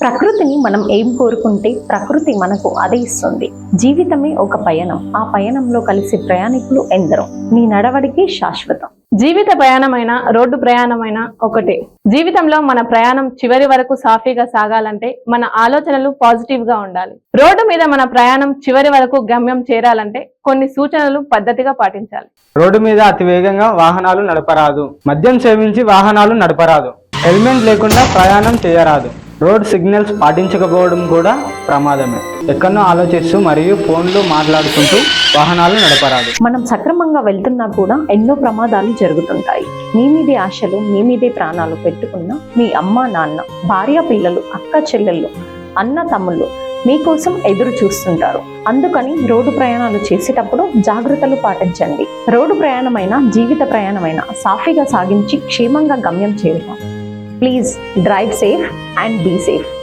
ప్రకృతిని మనం ఏం కోరుకుంటే ప్రకృతి మనకు అదే ఇస్తుంది. జీవితమే ఒక పయనం, ఆ పయనంలో కలిసి ప్రయాణికులు ఎందరో. నీ నడవడికి శాశ్వతం. జీవిత ప్రయాణమైన రోడ్డు ప్రయాణమైన ఒకటే. జీవితంలో మన ప్రయాణం చివరి వరకు సాఫీగా సాగాలంటే మన ఆలోచనలు పాజిటివ్ గా ఉండాలి. రోడ్డు మీద మన ప్రయాణం చివరి వరకు గమ్యం చేరాలంటే కొన్ని సూచనలు పద్ధతిగా పాటించాలి. రోడ్డు మీద అతి వేగంగా వాహనాలు నడపరాదు. మద్యం సేవించి వాహనాలు నడపరాదు. హెల్మెట్ లేకుండా ప్రయాణం చేయరాదు. రోడ్ సిగ్నల్స్ పాటించకపోవడం కూడా ప్రమాదమే. ఎక్కడో ఆలోచిస్తూ మరియు ఫోన్లో మాట్లాడుకుంటూ వాహనాలు నడపరాదు. మనం సక్రమంగా వెళ్తున్నా కూడా ఎన్నో ప్రమాదాలు జరుగుతుంటాయి. మీ మీదే ఆశలు, మీ మీదే ప్రాణాలు పెట్టుకున్న మీ అమ్మ నాన్న, భార్య పిల్లలు, అక్క చెల్లెళ్ళు, అన్న తమ్ముళ్ళు మీకోసం ఎదురు చూస్తుంటారు. అందుకని రోడ్డు ప్రయాణాలు చేసేటప్పుడు జాగ్రత్తలు పాటించండి. రోడ్డు ప్రయాణమైన జీవిత ప్రయాణమైన సాఫీగా సాగించి క్షేమంగా గమ్యం చేరుతాం. Please drive safe and be safe.